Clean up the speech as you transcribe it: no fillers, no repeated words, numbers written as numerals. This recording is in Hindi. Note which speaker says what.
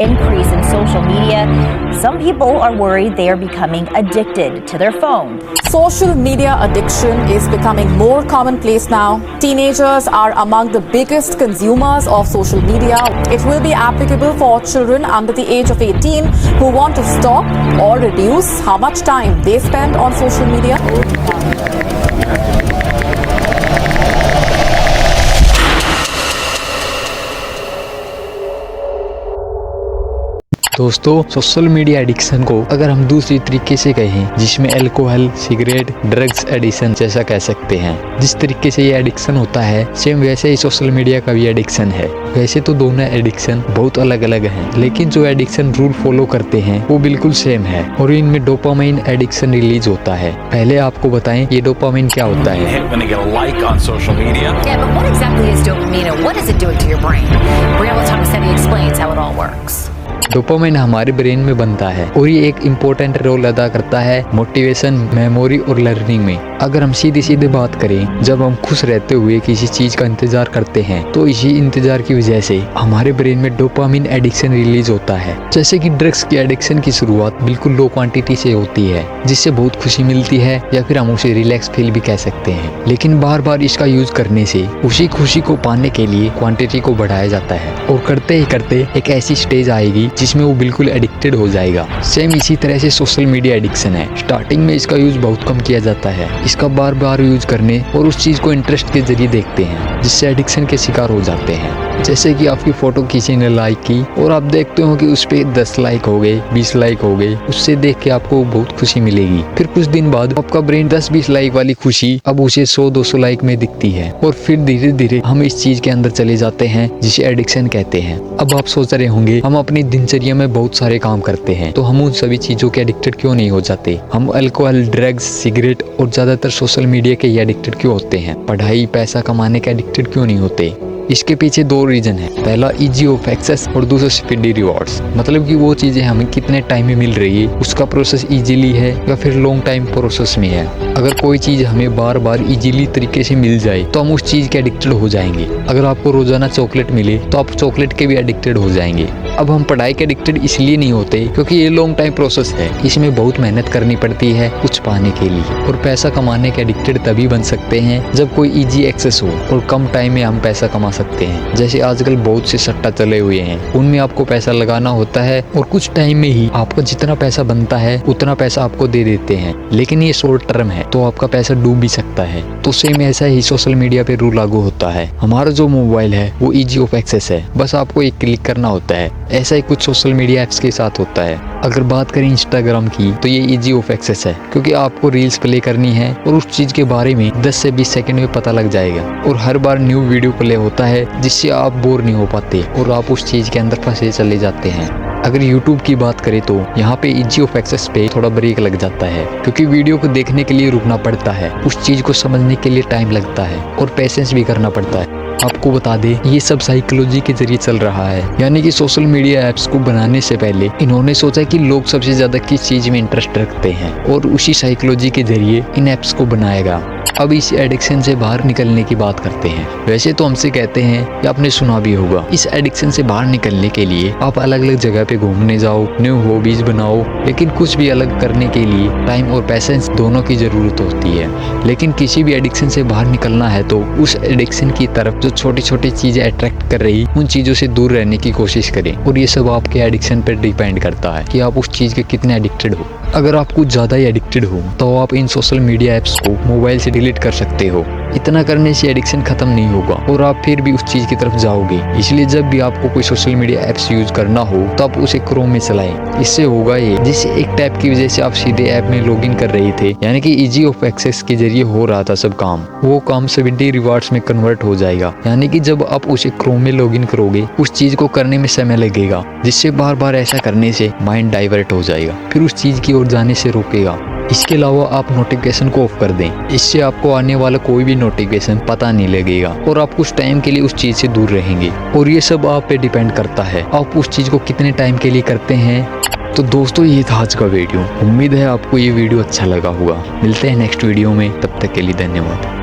Speaker 1: increase in social media, some people are worried they are becoming addicted to their phone.
Speaker 2: Social media addiction is becoming more commonplace now. Teenagers are among the biggest consumers of social media. It will be applicable for children under the age of 18 who want to stop or reduce how much time they spend on social media.
Speaker 3: दोस्तों, सोशल मीडिया एडिक्शन को अगर हम दूसरी तरीके से कहें, जिसमें अल्कोहल, सिगरेट, ड्रग्स एडिक्शन जैसा कह सकते हैं। जिस तरीके से ये एडिक्शन होता है, सेम वैसे ही सोशल मीडिया का भी एडिक्शन है। वैसे तो दोनों एडिक्शन बहुत अलग अलग हैं, लेकिन जो एडिक्शन रूल फॉलो करते हैं वो बिल्कुल सेम है और इनमें डोपामाइन एडिक्शन रिलीज होता है। पहले आपको बताएं ये डोपामाइन क्या होता है। डोपामाइन हमारे ब्रेन में बनता है और ये एक इम्पोर्टेंट रोल अदा करता है मोटिवेशन, मेमोरी और लर्निंग में। अगर हम सीधी सीधी बात करें, जब हम खुश रहते हुए किसी चीज का इंतजार करते हैं तो इसी इंतजार की वजह से हमारे ब्रेन में डोपामाइन एडिक्शन रिलीज होता है। जैसे कि ड्रग्स की एडिक्शन की शुरुआत बिल्कुल लो क्वांटिटी से होती है, जिससे बहुत खुशी मिलती है या फिर हम उसे रिलैक्स फील भी कह सकते हैं। लेकिन बार बार इसका यूज करने से उसी खुशी को पाने के लिए क्वांटिटी को बढ़ाया जाता है और करते ही करते एक ऐसी स्टेज आएगी जिसमें वो बिल्कुल एडिक्टेड हो जाएगा। सेम इसी तरह से सोशल मीडिया एडिक्शन है। स्टार्टिंग में इसका यूज बहुत कम किया जाता है। इसका बार बार यूज करने और उस चीज को इंटरेस्ट के जरिए देखते हैं, जिससे एडिक्शन के शिकार हो जाते हैं। जैसे कि आपकी फोटो किसी ने लाइक की और आप देखते हो कि उस पे 10 लाइक हो गए, 20 लाइक हो गए, उससे देख के आपको बहुत खुशी मिलेगी। फिर कुछ दिन बाद आपका ब्रेन 10-20 लाइक वाली खुशी अब उसे 100-200 लाइक में दिखती है और फिर धीरे धीरे हम इस चीज के अंदर चले जाते हैं, जिसे एडिक्शन कहते हैं। अब आप सोच रहे होंगे, हम अपनी दिनचर्या में बहुत सारे काम करते हैं तो हम उन सभी चीजों के एडिक्टेड क्यों नहीं हो जाते? हम अल्कोहल, ड्रग्स, सिगरेट और ज्यादातर सोशल मीडिया के एडिक्टेड क्यों होते हैं? पढ़ाई, पैसा कमाने के एडिक्टेड क्यों नहीं होते? इसके पीछे 2 रीजन है। पहला इजी ऑफ एक्सेस और दूसरा स्पीडी रिवॉर्ड्स। मतलब कि वो चीजें हमें कितने टाइम में मिल रही है, उसका प्रोसेस इजीली है या फिर लॉन्ग टाइम प्रोसेस में है। अगर कोई चीज हमें बार बार इजीली तरीके से मिल जाए तो हम उस चीज के एडिक्टेड हो जाएंगे। अगर आपको रोजाना चॉकलेट मिले तो आप चॉकलेट के भी एडिक्टेड हो जाएंगे। अब हम पढ़ाई के एडिक्टेड इसलिए नहीं होते क्योंकि ये लॉन्ग टाइम प्रोसेस है, इसमें बहुत मेहनत करनी पड़ती है कुछ पाने के लिए। और पैसा कमाने के एडिक्टेड तभी बन सकते हैं जब कोई इजी एक्सेस हो और कम टाइम में हम पैसा कमा सकते हैं। जैसे आजकल बहुत से सट्टा चले हुए हैं, उनमें आपको पैसा लगाना होता है और कुछ टाइम में ही आपको जितना पैसा बनता है उतना पैसा आपको दे देते हैं। लेकिन ये शॉर्ट टर्म है तो आपका पैसा डूब भी सकता है। तो सेम ऐसा ही सोशल मीडिया पे रूल लागू होता है। हमारा जो मोबाइल है वो इजी ऑफ एक्सेस है, बस आपको एक क्लिक करना होता है। ऐसा ही कुछ सोशल मीडिया ऐप्स के साथ होता है। अगर बात करें इंस्टाग्राम की तो ये इजी ऑफ एक्सेस है, क्योंकि आपको रील्स प्ले करनी है और उस चीज के बारे में 10 से 20 सेकंड में पता लग जाएगा और हर बार न्यू वीडियो प्ले होता है, जिससे आप बोर नहीं हो पाते और आप उस चीज के अंदर फंसे चले जाते हैं। अगर YouTube की बात करें तो यहाँ पे इजी ऑफ एक्सेस पे थोड़ा ब्रेक लग जाता है, क्योंकि वीडियो को देखने के लिए रुकना पड़ता है, उस चीज को समझने के लिए टाइम लगता है और पेशेंस भी करना पड़ता है। आपको बता दें, ये सब साइकोलॉजी के जरिए चल रहा है। यानी कि सोशल मीडिया ऐप्स को बनाने से पहले इन्होंने सोचा कि लोग सबसे ज्यादा किस चीज में इंटरेस्ट रखते हैं और उसी साइकोलॉजी के जरिए इन ऐप्स को बनाएगा। अब इस एडिक्शन से बाहर निकलने की बात करते हैं। वैसे तो हमसे कहते हैं या आपने सुना भी होगा, इस एडिक्शन से बाहर निकलने के लिए आप अलग अलग जगह पे घूमने जाओ, न्यू हॉबीज बनाओ, लेकिन कुछ भी अलग करने के लिए टाइम और पैसेंस दोनों की जरूरत होती है। लेकिन किसी भी एडिक्शन से बाहर निकलना है तो उस एडिक्शन की तरफ जो छोटी छोटी चीजें अट्रैक्ट कर रही, उन चीजों से दूर रहने की कोशिश करें। और ये सब आपके एडिक्शन पर डिपेंड करता है कि आप उस चीज के कितने एडिक्टेड हो। अगर आप कुछ ज्यादा ही एडिक्टेड हो तो आप इन सोशल मीडिया ऐप्स को मोबाइल से डिलीट कर सकते हो। इतना करने से एडिक्शन खत्म नहीं होगा और आप फिर भी उस चीज की तरफ जाओगे। इसलिए जब भी आपको कोई सोशल मीडिया ऐप्स यूज करना हो तो आप उसे क्रोम में चलाएं। इससे होगा ये, जिससे एक टैप की वजह से आप सीधे ऐप में लॉगिन कर रहे थे, यानी कि इजी ऑफ एक्सेस के जरिए हो रहा था सब काम, वो काम 70 रिवार्ड्स में कन्वर्ट हो जाएगा। यानी कि जब आप उसे क्रोम में लॉगिन करोगे, उस चीज को करने में समय लगेगा, जिससे बार बार ऐसा करने से माइंड डाइवर्ट हो जाएगा, फिर उस चीज की ओर जाने से रोकेगा। इसके अलावा आप नोटिफिकेशन को ऑफ कर दें, इससे आपको आने वाला कोई भी नोटिफिकेशन पता नहीं लगेगा और आप कुछ टाइम के लिए उस चीज से दूर रहेंगे। और ये सब आप पे डिपेंड करता है, आप उस चीज को कितने टाइम के लिए करते हैं। तो दोस्तों, ये था आज का वीडियो। उम्मीद है आपको ये वीडियो अच्छा लगा होगा। मिलते हैं नेक्स्ट वीडियो में, तब तक के लिए धन्यवाद।